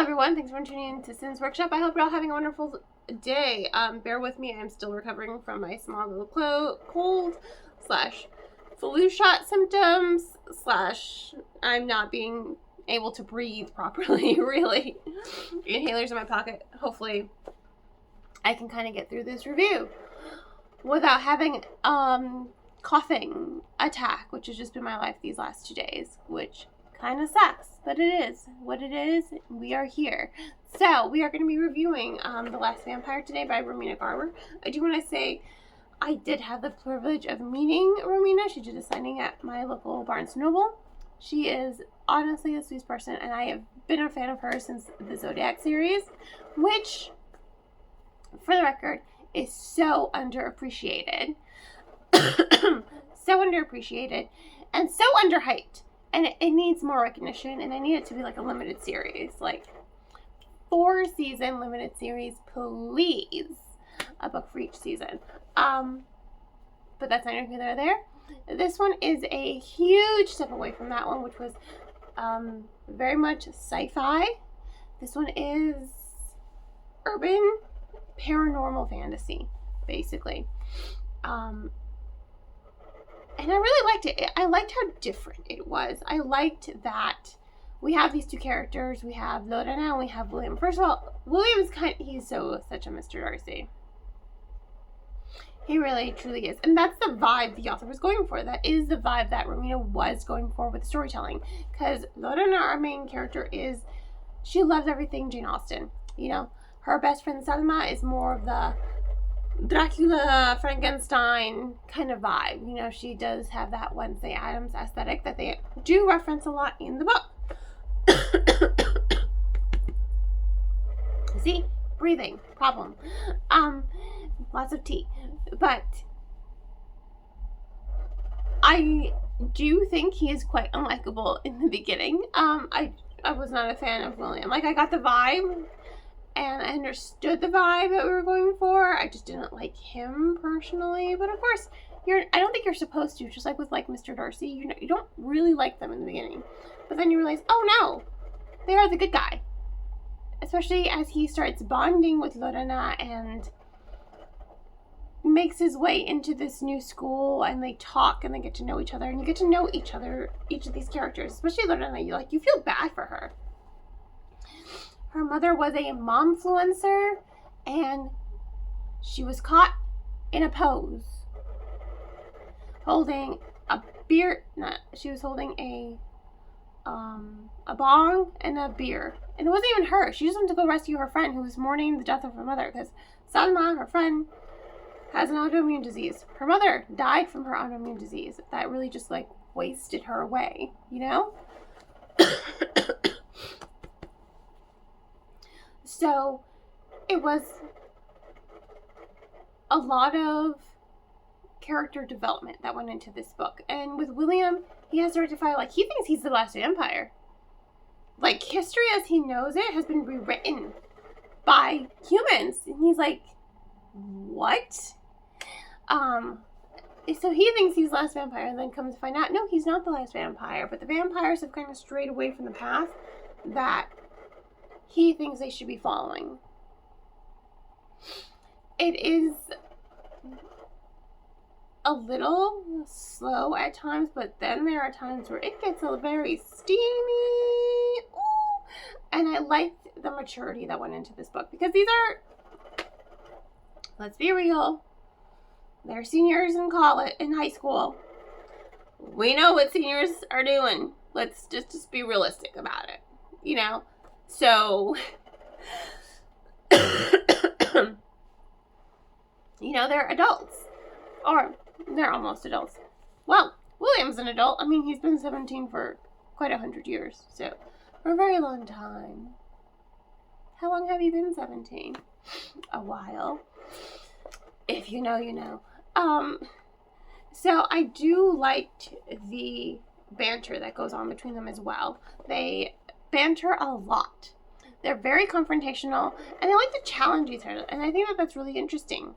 everyone, thanks for tuning in to Sin's Workshop. I hope you're all having a wonderful day. Bear with me, I'm still recovering from my small little cold / flu shot symptoms / I'm not being able to breathe properly, really. Inhalers in my pocket. Hopefully I can kind of get through this review without having coughing attack, which has just been my life these last 2 days, which kind of sucks, but it is what it is. We are here. So we are going to be reviewing The Last Vampire today by Romina Garber. I do want to say I did have the privilege of meeting Romina. She did a signing at my local Barnes & Noble. She is honestly the sweetest person, and I have been a fan of hers since the Zodiac series, which, for the record, is so underappreciated. So underappreciated and so underhyped. And it needs more recognition, and I need it to be like a limited series. Like, 4-season limited series, please. A book for each season. But that's neither here nor there. This one is a huge step away from that one, which was very much sci-fi. This one is urban paranormal fantasy, basically. And I really liked it. I liked how different it was. I liked that we have these two characters. We have Lorena and we have William. First of all, William's he's such a Mr. Darcy. He really, truly is. And that's the vibe the author was going for. That is the vibe that Romina was going for with storytelling. Because Lorena, our main character, she loves everything Jane Austen. You know, her best friend Salma is more of the Dracula, Frankenstein kind of vibe. You know, she does have that Wednesday Addams aesthetic that they do reference a lot in the book. See? Breathing. Problem. Lots of tea. But I do think he is quite unlikable in the beginning. I was not a fan of William. Like, I got the vibe, and I understood the vibe that we were going for. I just didn't like him personally. But of course, I don't think you're supposed to. Just like with Mr. Darcy, you don't really like them in the beginning. But then you realize, oh no, they are the good guy. Especially as he starts bonding with Lorena and makes his way into this new school, and they talk and they get to know each other, and you get to know each of these characters, especially Lorena. You feel bad for her. Her mother was a momfluencer, and she was caught in a pose holding a beer. She was holding a bong and a beer, and it wasn't even her. She just went to go rescue her friend who was mourning the death of her mother, because Salma, her friend, has an autoimmune disease. Her mother died from her autoimmune disease. That really just wasted her away, you know? So it was a lot of character development that went into this book. And with William, he has to rectify, he thinks he's the last vampire. History as he knows it has been rewritten by humans. And he's like, what? So he thinks he's the last vampire, and then comes to find out, no, he's not the last vampire. But the vampires have kind of strayed away from the path that he thinks they should be following. It is a little slow at times, but then there are times where it gets very steamy. Ooh. And I liked the maturity that went into this book, because these are, let's be real, they're seniors in college, in high school. We know what seniors are doing. Let's just be realistic about it, you know? So, you know, they're adults. Or, they're almost adults. Well, William's an adult. I mean, he's been 17 for quite 100 years. So, for a very long time. How long have you been 17? A while. If you know, you know. So I do like the banter that goes on between them as well. They banter a lot. They're very confrontational, and they like to challenge each other, and I think that that's really interesting,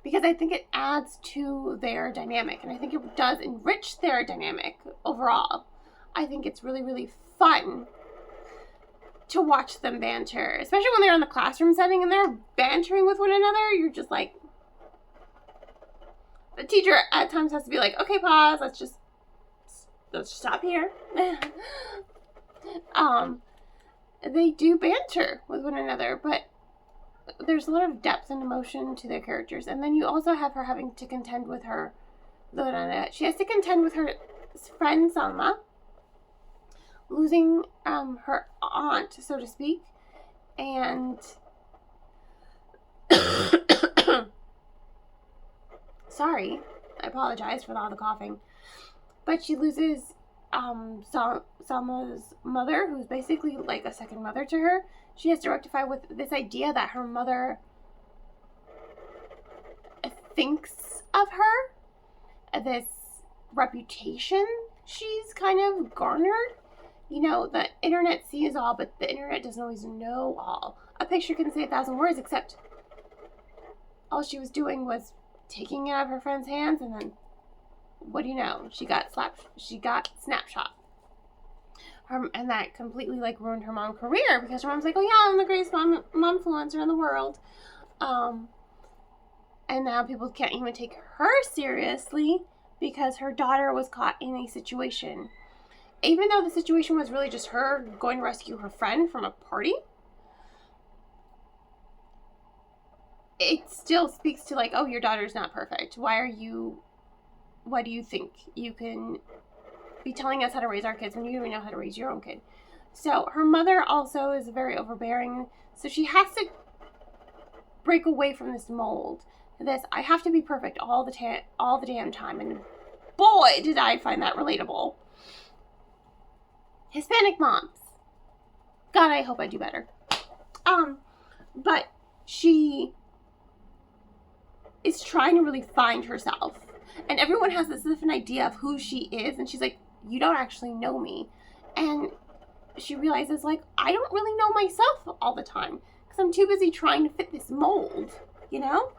because I think it adds to their dynamic, and I think it does enrich their dynamic overall. I think it's really, really fun to watch them banter, especially when they're in the classroom setting and they're bantering with one another. You're just like, the teacher at times has to be like, okay, pause, let's stop here. They do banter with one another, but there's a lot of depth and emotion to their characters. And then you also have her having to contend with her, she has to contend with her friend Salma, losing her aunt, so to speak, and sorry, I apologize for all the coughing, but she loses Salma's mother, who's basically like a second mother to her. She has to rectify with this idea that her mother thinks of her, this reputation she's kind of garnered. You know, the internet sees all, but the internet doesn't always know all. A picture can say 1,000 words, except all she was doing was taking it out of her friend's hands, and then, what do you know? She got snapshot. And that completely, like, ruined her mom's career, because her mom's like, oh yeah, I'm the greatest momfluencer in the world. And now people can't even take her seriously because her daughter was caught in a situation. Even though the situation was really just her going to rescue her friend from a party, it still speaks to, like, oh, your daughter's not perfect. Why do you think you can be telling us how to raise our kids when you don't even know how to raise your own kid? So her mother also is very overbearing. So she has to break away from this mold. I have to be perfect all the damn time. And boy, did I find that relatable. Hispanic moms. God, I hope I do better. But she is trying to really find herself. And everyone has this different idea of who she is. And she's like, you don't actually know me. And she realizes, like, I don't really know myself all the time. Because I'm too busy trying to fit this mold, you know?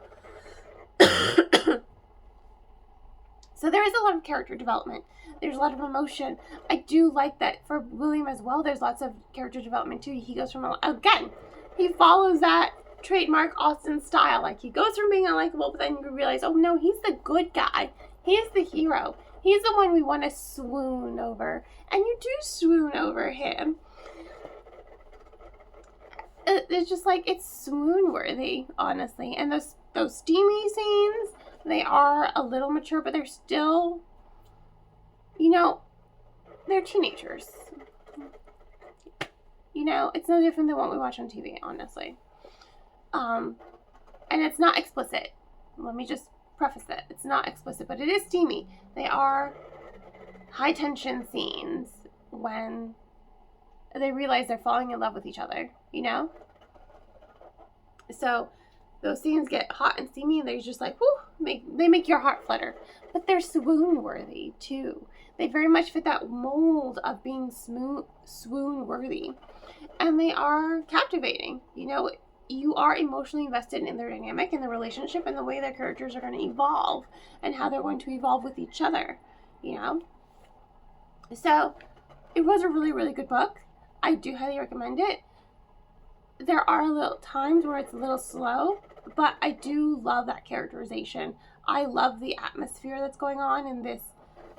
So there is a lot of character development. There's a lot of emotion. I do like that for William as well. There's lots of character development too. He goes from, again, he follows that trademark Austen style. Like, he goes from being unlikable, but then you realize, oh no, he's the good guy. He's the hero. He's the one we want to swoon over. And you do swoon over him. It's just like, it's swoon worthy, honestly. And those steamy scenes, they are a little mature, but they're still, you know, they're teenagers. You know, it's no different than what we watch on TV, honestly. And it's not explicit. Let me just preface that. It's not explicit, but it is steamy. They are high tension scenes when they realize they're falling in love with each other, you know? So those scenes get hot and steamy, and they're just like, whoo, they make your heart flutter. But they're swoon-worthy, too. They very much fit that mold of being swoon-worthy. And they are captivating. You know, you are emotionally invested in their dynamic and their relationship and the way their characters are going to evolve and how they're going to evolve with each other, you know? So, it was a really, really good book. I do highly recommend it. There are little times where it's a little slow, but I do love that characterization. I love the atmosphere that's going on in this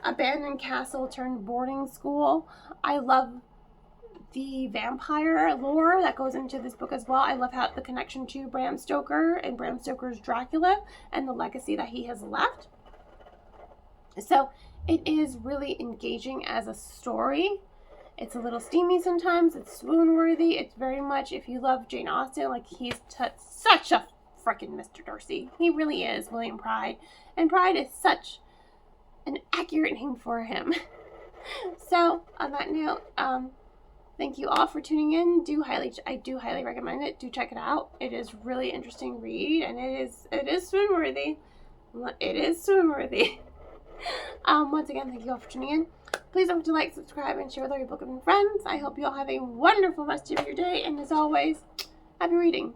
abandoned castle turned boarding school. I love the vampire lore that goes into this book as well. I love how the connection to Bram Stoker and Bram Stoker's Dracula and the legacy that he has left. So it is really engaging as a story. It's a little steamy sometimes. It's swoon-worthy. It's very much, if you love Jane Austen, like, he's such a freaking Mr. Darcy. He really is, William Pride. And Pride is such an accurate name for him. So, on that note, thank you all for tuning in. I do highly recommend it. Do check it out. It is really interesting read, and it is swoon-worthy. It is swoon-worthy. Once again, thank you all for tuning in. Please don't forget to like, subscribe, and share with all your book loving friends. I hope you all have a wonderful rest of your day, and as always, happy reading.